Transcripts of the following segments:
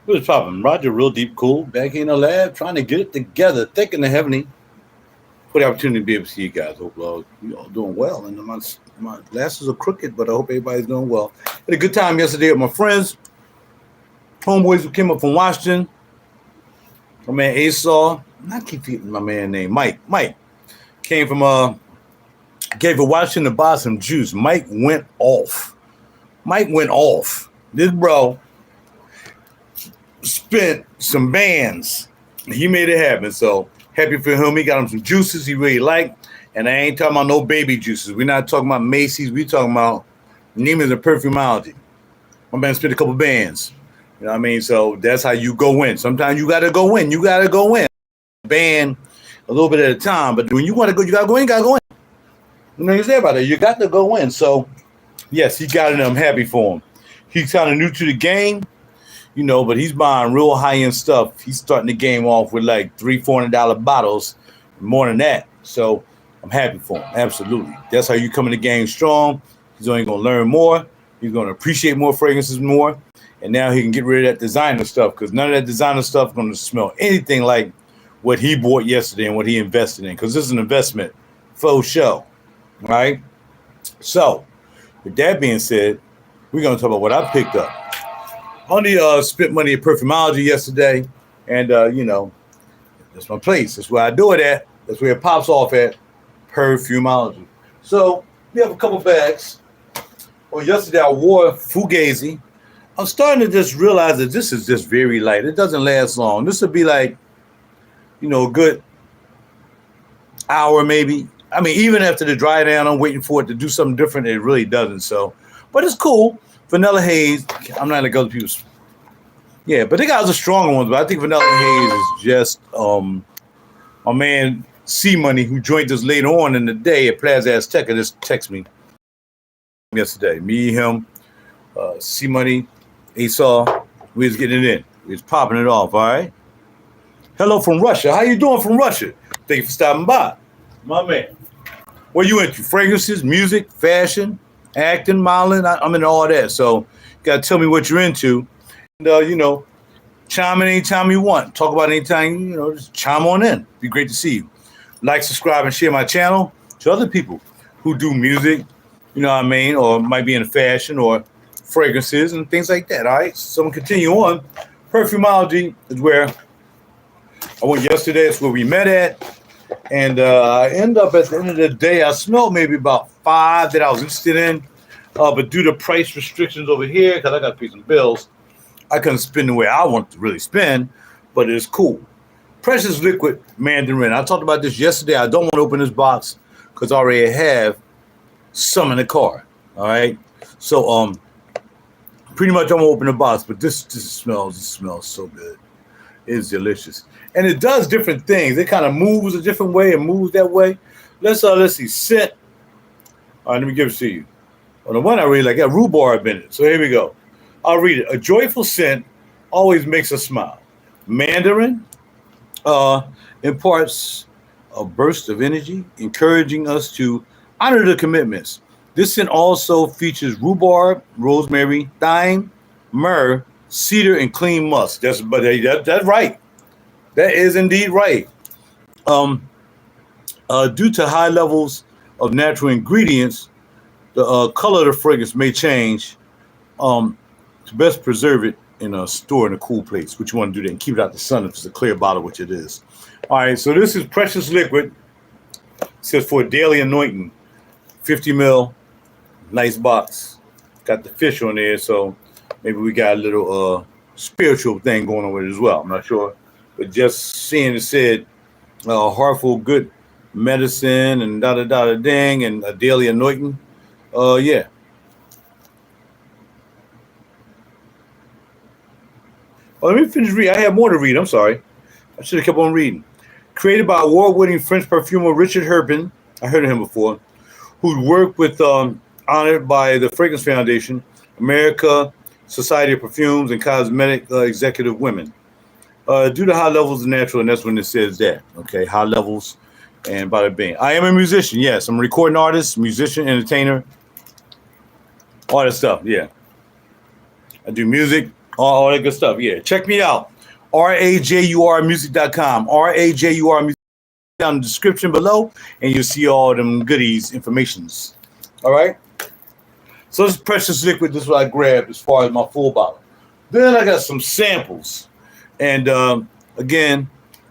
What's poppin'? Roger, real deep cool. Back in the lab, trying to get it together, thinking the heavenly for the opportunity to be able to see you guys. Hope you all doing well. And my glasses are crooked, but I hope everybody's doing well. Had a good time yesterday with my friends, homeboys who came up from Washington. My man Esau, I keep forgetting my man name, Mike. Mike came from gave a Washington to buy some juice. Mike went off. Mike went off. This bro spent some bands. He made it happen. So happy for him. He got him some juices he really liked. And I ain't talking about no baby juices. We're not talking about Macy's. We talking about Neiman's and Perfumology. My man spent a couple bands. You know what I mean? So that's how you go in. Sometimes you got to go in. You got to go in. Band a little bit at a time. But when you want to go, you got to go in. You got to go in. You know what you say about it? You got to go in. So, yes, he got it. I'm happy for him. He's kind of new to the game, you know, but he's buying real high-end stuff. He's starting the game off with like $300-$400 bottles, more than that. So I'm happy for him. Absolutely. That's how you come in the game strong. He's only going to learn more. He's going to appreciate more fragrances more. And now he can get rid of that designer stuff because none of that designer stuff is going to smell anything like what he bought yesterday and what he invested in, because this is an investment faux show, right? So with that being said, we're going to talk about what I picked up. I only spent money at Perfumology yesterday, and, you know, that's my place. That's where I do it at. That's where it pops off at, Perfumology. So we have a couple bags. Well, yesterday I wore Fugazi. I'm starting to just realize that this is just very light. It doesn't last long. This would be like, you know, a good hour maybe. I mean, even after the dry down, I'm waiting for it to do something different. It really doesn't. So, but it's cool. Vanilla Haze. I'm not like other people's. Yeah, but they got the stronger ones. But I think Vanilla Haze is just my man C Money, who joined us later on in the day at Plaza Azteca, just texted me yesterday. Me, him, C Money, Esau. We was getting it in. We was popping it off. All right. Hello from Russia. How you doing from Russia? Thank you for stopping by, my man. What you into? Fragrances, music, fashion, acting, modeling. I'm into all that. So you gotta tell me what you're into. And you know, chime in anytime you want. Talk about anytime, you know, just chime on in. Be great to see you. Like, subscribe, and share my channel to other people who do music, you know what I mean, or might be in fashion or fragrances and things like that. All right. So I'm gonna continue on. Perfumology is where I went yesterday. It's where we met at. And I end up at the end of the day, I smelled maybe about 5 that I was interested in. But due to price restrictions over here, because I got to pay some bills, I couldn't spend the way I want to really spend. But it's cool. Precious Liquid Mandarin. I talked about this yesterday. I don't want to open this box because I already have some in the car. All right. So pretty much I'm going to open the box. But this smells so good. It's delicious. And it does different things. It kind of moves a different way and moves that way. Let's see. Scent. All right, let me give it to you. Well, the one I really like got rhubarb in it. So here we go. I'll read it. A joyful scent always makes us smile. Mandarin imparts a burst of energy, encouraging us to honor the commitments. This scent also features rhubarb, rosemary, thyme, myrrh, cedar, and clean musk. That's right. That is indeed right. Due to high levels of natural ingredients, the color of the fragrance may change. To best preserve it in a store in a cool place, which you want to do that and keep it out the sun if it's a clear bottle, which it is. All right, so this is Precious Liquid. It says for daily anointing, 50 ml, nice box. Got the fish on there, so maybe we got a little spiritual thing going on with it as well. I'm not sure. But just seeing it said, heartful good medicine and da-da-da-da-ding and a daily anointing. Yeah. Oh, let me finish reading. I have more to read. I'm sorry. I should have kept on reading. Created by award-winning French perfumer Richard Herbin. I heard of him before. Who worked with, honored by the Fragrance Foundation, America, Society of Perfumes, and Cosmetic Executive Women. Due to high levels of natural, and that's when it says that. Okay, high levels and bada bing. I am a musician, yes. I'm a recording artist, musician, entertainer, all that stuff, yeah. I do music, all that good stuff. Yeah, check me out. RaJuRmusic.com. RaJuR Music down in the description below, and you'll see all them goodies, informations. All right. So this precious liquid, this is what I grabbed as far as my full bottle. Then I got some samples, and again,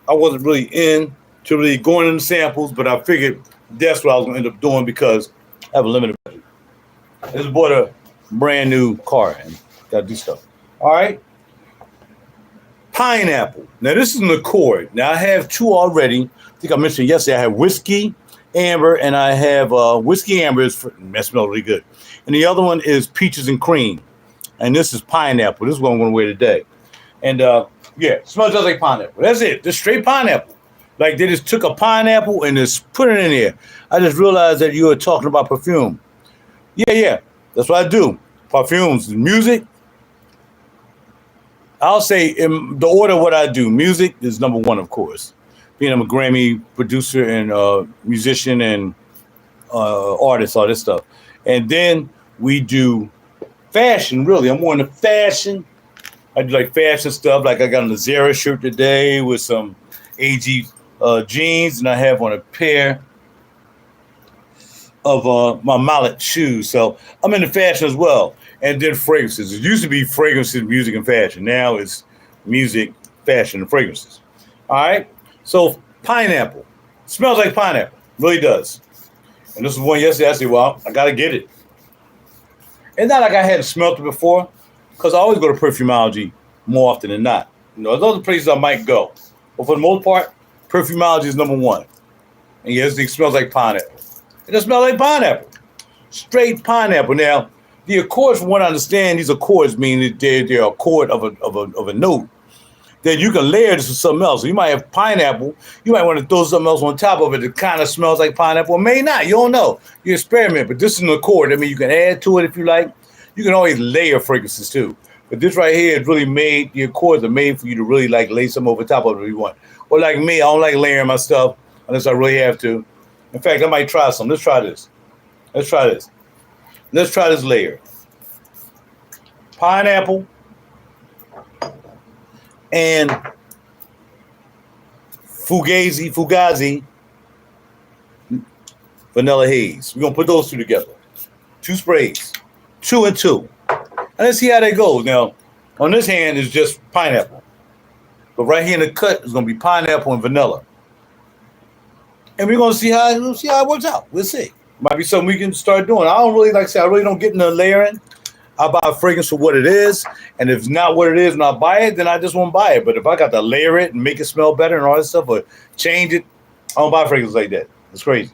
I wasn't really into really going into samples, but I figured that's what I was going to end up doing because I have a limited budget. I just bought a brand new car and got to do stuff. All right. Pineapple. Now, this is an accord. Now, I have two already. I think I mentioned yesterday. I have whiskey amber, and I have whiskey amber. That smells really good. And the other one is peaches and cream. And this is pineapple. This is what I'm going to wear today. And yeah, smells just like pineapple. That's it. Just straight pineapple. Like they just took a pineapple and just put it in there. I just realized that you were talking about perfume. Yeah. That's what I do. Perfumes, music. I'll say in the order of what I do. Music is number one, of course. Being I'm a Grammy producer and musician and artist, all this stuff. And then we do fashion, really. I'm more into fashion. I do like fashion stuff. Like I got on a Zara shirt today with some AG jeans, and I have on a pair of my mallet shoes. So I'm into fashion as well. And then fragrances. It used to be fragrances, music, and fashion. Now it's music, fashion, and fragrances. All right? So pineapple. Smells like pineapple. Really does. And this was one yesterday. I said, well, I got to get it. And not like I hadn't smelled it before, because I always go to Perfumology more often than not. You know, there's other places I might go. But for the most part, Perfumology is number one. And yes, it smells like pineapple. It does smell like pineapple. Straight pineapple. Now, the accords, from what I understand, these accords mean that they're a chord of a note. Then you can layer this with something else. So you might have pineapple. You might want to throw something else on top of it that kind of smells like pineapple, or may not. You don't know. You experiment. But this is an accord. I mean, you can add to it if you like. You can always layer fragrances too. But this right here is really made. The accords are made for you to really like lay some over top of it if you want. Or like me, I don't like layering my stuff unless I really have to. In fact, I might try some. Let's try this. Let's try this layer. Pineapple and Fugazi Vanilla Haze. We're going to put those two together. 2 sprays. 2 and 2. And let's see how that goes. Now, on this hand is just pineapple. But right here in the cut is going to be pineapple and vanilla. And we're going to see how it works out. We'll see. Might be something we can start doing. I don't really, like I said, I really don't get into layering. I buy a fragrance for what it is. And if it's not what it is when I buy it, then I just won't buy it. But if I got to layer it and make it smell better and all that stuff, or change it, I don't buy fragrances like that. It's crazy.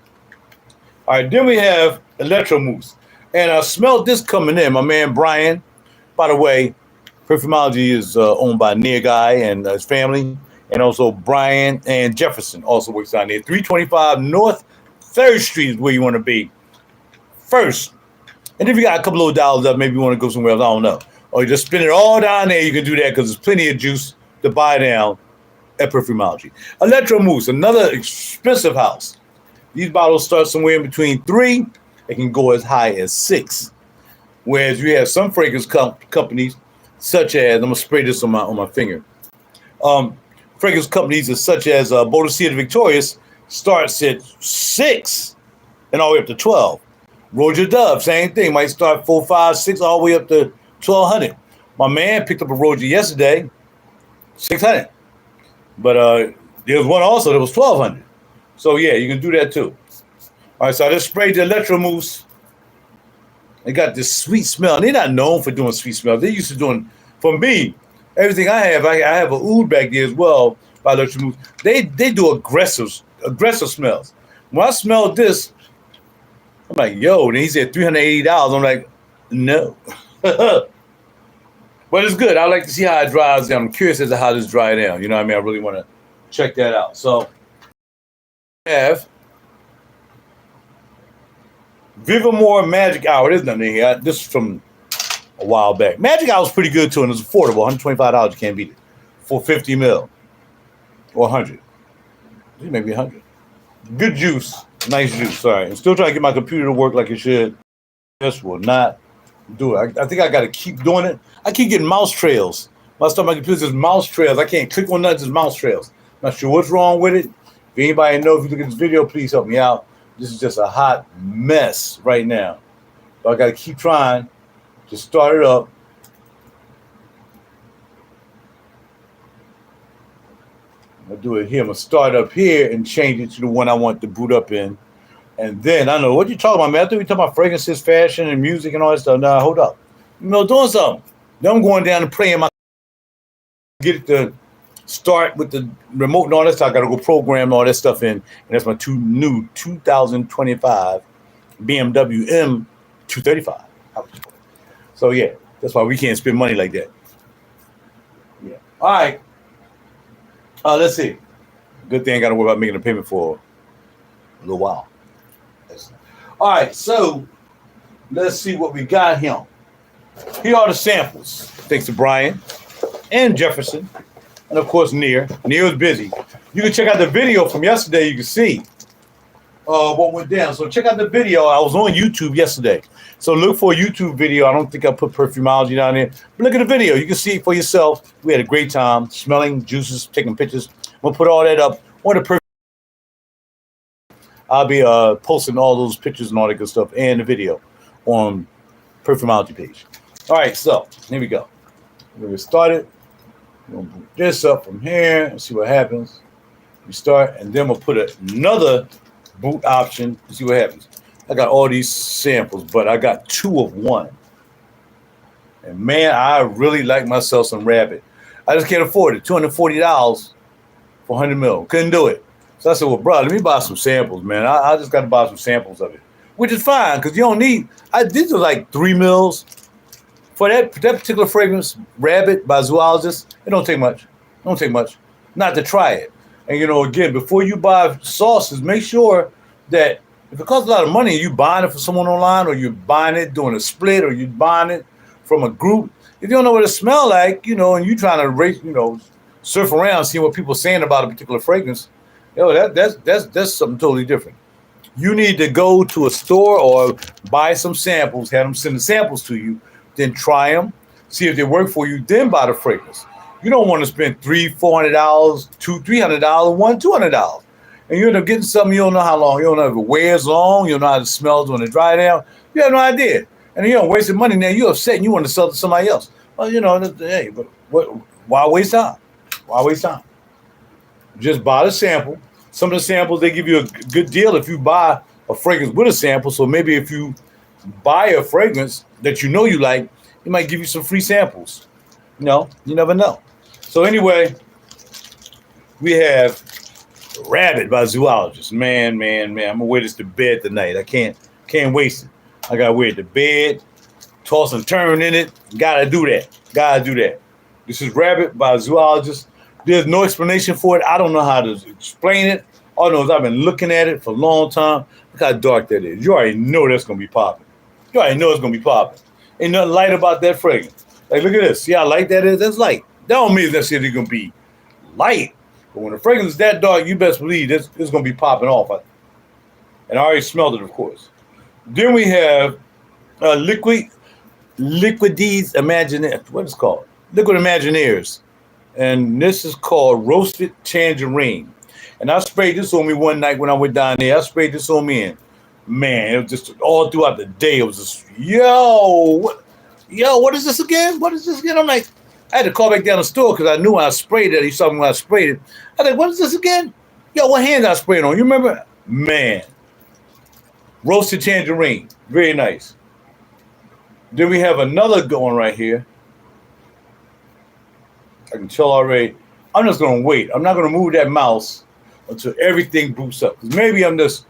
All right, then we have Electro Mousse. And I smelled this coming in. My man Brian, by the way, Perfumology is owned by Nia Guy and his family. And also Brian and Jefferson also works down there. 325 North 3rd Street is where you want to be first. And if you got a couple of dollars up, maybe you want to go somewhere else, I don't know. Or you just spend it all down there, you can do that because there's plenty of juice to buy down at Perfumology. Electro Mousse, another expensive house. These bottles start somewhere in between 3. It can go as high as 6. Whereas you have some fragrance companies, such as, I'm going to spray this on my finger. Fragrance companies such as Bodicea Victorious starts at 6 and all the way up to 12. RaJuR Dove, same thing, might start 4, 5, 6, all the way up to 1,200. My man picked up a RaJuR yesterday, 600. But there was one also that was 1,200. So yeah, you can do that too. All right, so I just sprayed the Electro Mousse. They got this sweet smell. And they're not known for doing sweet smells. They're used to doing, for me, everything I have an oud back there as well by Electro Mousse. They do aggressive smells. When I smelled this, I'm like, yo, and he said $380. I'm like, no. But it's good. I like to see how it dries down. I'm curious as to how this dries down. You know what I mean? I really want to check that out. So I have Vivamore Magic Hour. There's nothing in here. This is from a while back. Magic Hour is pretty good too, and it's affordable. $125. You can't beat it. For 50 mil. Or 100. Maybe 100. Good juice. Nice juice. All right. I'm still trying to get my computer to work like it should. This will not do it. I think I got to keep doing it. I keep getting mouse trails My stuff, my computer says mouse trails. I can't click on nothing, just mouse trails. Not sure what's wrong with it. If anybody knows, if you look at this video, please help me out. This is just a hot mess right now. So I got to keep trying to start it up. I'm going to do it here. I'm going to start up here and change it to the one I want to boot up in. And then, I don't know, what you talking about, man? I thought we talking about fragrances, fashion, and music and all that stuff. Nah, hold up. You know, doing something. Then I'm going down and playing my... Get it to start with the remote and all that stuff. I got to go program all that stuff in. And that's my new 2025 BMW M235. So, yeah, that's why we can't spend money like that. Yeah. All right. Let's see. Good thing I got to worry about making a payment for a little while. All right, so let's see what we got here. Here are the samples. Thanks to Brian and Jefferson, and of course Near. Near was busy. You can check out the video from yesterday. You can see what went down. So check out the video. I was on YouTube yesterday. So look for a YouTube video. I don't think I put Perfumology down there. But look at the video. You can see it for yourself. We had a great time smelling juices, taking pictures. We'll put all that up on the I'll be posting all those pictures and all that good stuff and the video on Perfumology page. All right, so here we go. We're going to start it. We're going to boot this up from here and see what happens. We start, and then we'll put another boot option to see what happens. I got all these samples, but I got 2 of 1. And man, I really like myself some Rabbit. I just can't afford it. $240 for 100 mil. Couldn't do it. So I said, well, bro, let me buy some samples, man. I just got to buy some samples of it, which is fine because you don't need. These are like 3 mils for that particular fragrance, Rabbit by Zoologist. It don't take much. Don't take much. Not to try it. And you know, again, before you buy sauces, make sure that if it costs a lot of money, you buying it from someone online, or you're buying it doing a split, or you're buying it from a group. If you don't know what it smells like, you know, and you're trying to race, you know, surf around, seeing what people are saying about a particular fragrance, that's something totally different. You need to go to a store or buy some samples, have them send the samples to you, then try them, see if they work for you, then buy the fragrance. You don't want to spend $300, $400, $300, $200. And you end up getting something you don't know how long. You don't know if it wears long. You don't know how it smells when it dries down. You have no idea. And you don't wasting money now. You're upset and you want to sell it to somebody else. Well, you know, hey, but why waste time? Why waste time? Just buy the sample. Some of the samples, they give you a good deal if you buy a fragrance with a sample. So maybe if you buy a fragrance that you know you like, it might give you some free samples. You know, you never know. So anyway, we have Rabbit by Zoologist. Man. I'm gonna wear this to bed tonight. I can't waste it. I gotta wear it to bed, toss and turn in it. Gotta do that. This is Rabbit by Zoologist. There's no explanation for it. I don't know how to explain it. All I know is I've been looking at it for a long time. Look how dark that is. You already know that's gonna be popping. Ain't nothing light about that fragrance. Like, look at this. See how light that is? That's light. That don't mean necessarily it's gonna be light. But when the fragrance is that dark, you best believe it's going to be popping off. And I already smelled it, of course. Then we have Liquid Imagineers. What is it called? Liquid Imagineers. And this is called Roasted Tangerine. And I sprayed this on me one night when I went down there. I sprayed this on me, and man, it was just all throughout the day. It was just, what is this again? I'm like, I had to call back down the store because I knew when I sprayed it. He saw me when I sprayed it. I was like, what is this again? What hand I sprayed on? You remember? Man. Roasted Tangerine. Very nice. Then we have another going right here. I can tell already. I'm just going to wait. I'm not going to move that mouse until everything boots up. Because maybe I'm just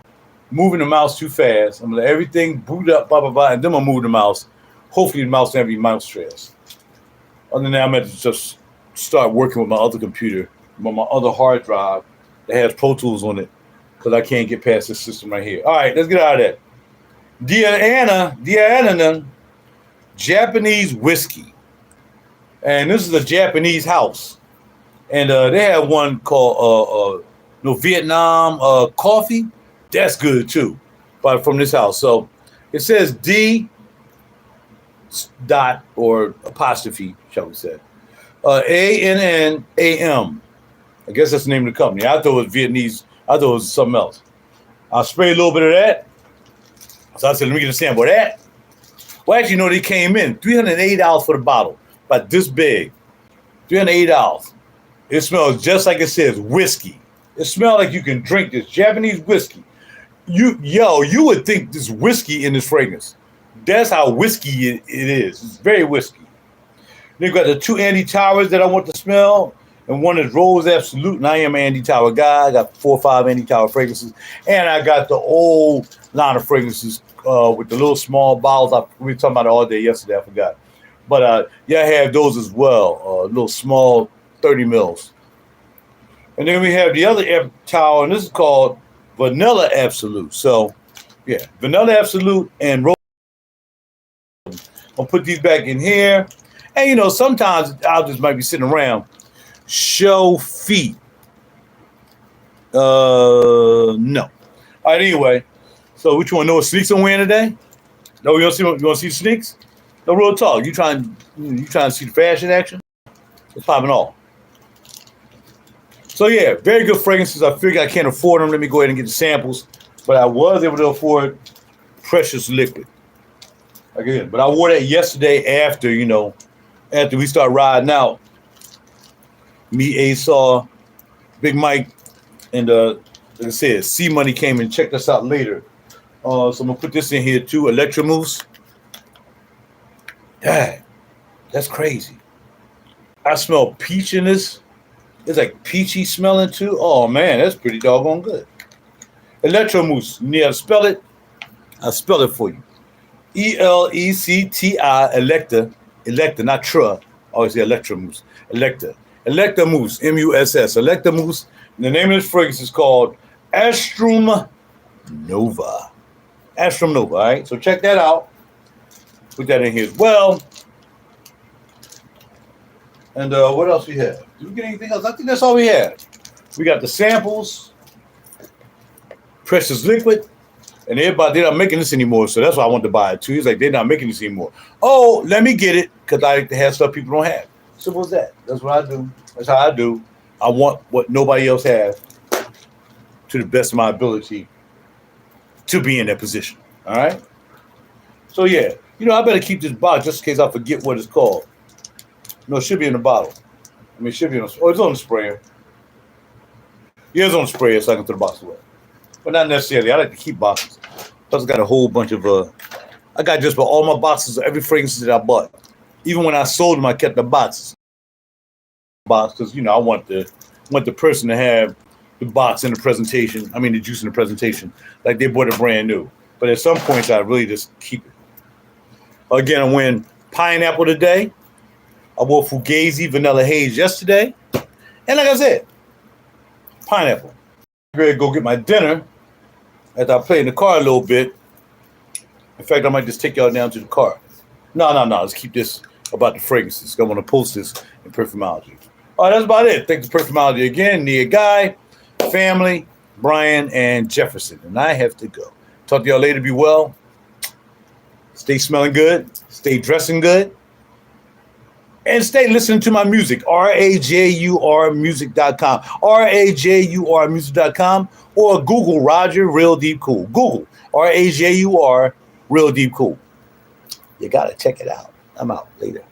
moving the mouse too fast. I'm going to let everything boot up, blah, blah, blah, and then I'll move the mouse. Hopefully the mouse doesn't have any mouse trails. Other than that, I'm going to just start working with my other computer, with my other hard drive that has Pro Tools on it, because I can't get past this system right here. All right, let's get out of that. Dear Anna, Japanese whiskey. And this is a Japanese house. And they have one called Vietnam coffee. That's good, too, but from this house. So it says D dot or apostrophe, shall we say. ANNAM. I guess that's the name of the company. I thought it was Vietnamese. I thought it was something else. I sprayed a little bit of that. So I said, let me get a sample of that. Well, actually, they came in $380 for the bottle, about this big. $380. It smells just like it says, whiskey. It smells like you can drink this Japanese whiskey. You would think there's whiskey in this fragrance. That's how whiskey it is. It's very whiskey. Then you got the 2 Andy Towers that I want to smell, and one is Rose Absolute, and I am an Andy Tower guy. I got 4 or 5 Andy Tower fragrances, and I got the old line of fragrances with the little small bottles. We were talking about it all day yesterday. I forgot. But I have those as well, little small 30 mils. And then we have the other tower, and this is called Vanilla Absolute. So, yeah, Vanilla Absolute and Rose. I'll put these back in here. And, sometimes I'll just might be sitting around. Show feet. No. All right, anyway. So, which one? Know what sneaks I'm wearing today? No, you want to see sneaks? No, real talk. You trying to see the fashion action? It's popping off. So yeah, very good fragrances. I figure I can't afford them. Let me go ahead and get the samples. But I was able to afford Precious Liquid. Again, but I wore that yesterday after we start riding out. Me, Asaw, Big Mike, and like I said, C Money came and checked us out later. So I'm gonna put this in here too. Electromousse. Dang, that's crazy. I smell peach in this. It's like peachy smelling too. Oh man, that's pretty doggone good. Electromousse. You need to spell it? I'll spell it for you. Electi, Electa, not Tra. I always say Electromousse. Electromousse, Muss. Electromousse. The name of this fragrance is called Astrum Nova. Astrum Nova, all right? So check that out. Put that in here as well. And what else we have? Did we get anything else? I think that's all we had. We got the samples, Precious Liquid, and they're not making this anymore, so that's why I wanted to buy it too. He's like, they're not making this anymore. Oh, let me get it, because I like to have stuff people don't have. Simple as that. That's what I do. That's how I do. I want what nobody else has to the best of my ability to be in that position. All right? So, yeah. I better keep this bottle just in case I forget what it's called. No, it should be in the bottle. It should be it's on the sprayer. Yeah, it's on the sprayer, so I can throw the box away. But not necessarily. I like to keep boxes. Plus, I got a whole bunch of, I got just about all my boxes of every fragrance that I bought. Even when I sold them, I kept the boxes. Because, I want the person to have the box in the presentation. The juice in the presentation. Like they bought it brand new. But at some points, I really just keep it. Again, I'm wearing pineapple today. I wore Fugazi Vanilla Haze yesterday. And like I said, pineapple. I'm ready to go get my dinner after I play in the car a little bit. In fact, I might just take y'all down to the car. No. Let's keep this about the fragrances. I want to post this in Perfumology. All right, that's about it. Thanks to Perfumology again. Nia Guy, family, Brian, and Jefferson. And I have to go. Talk to y'all later. Be well. Stay smelling good. Stay dressing good. And stay listening to my music, RaJuRmusic.com, RaJuRmusic.com, or Google RaJuR Real Deep Cool. Google RaJuR Real Deep Cool. You got to check it out. I'm out later.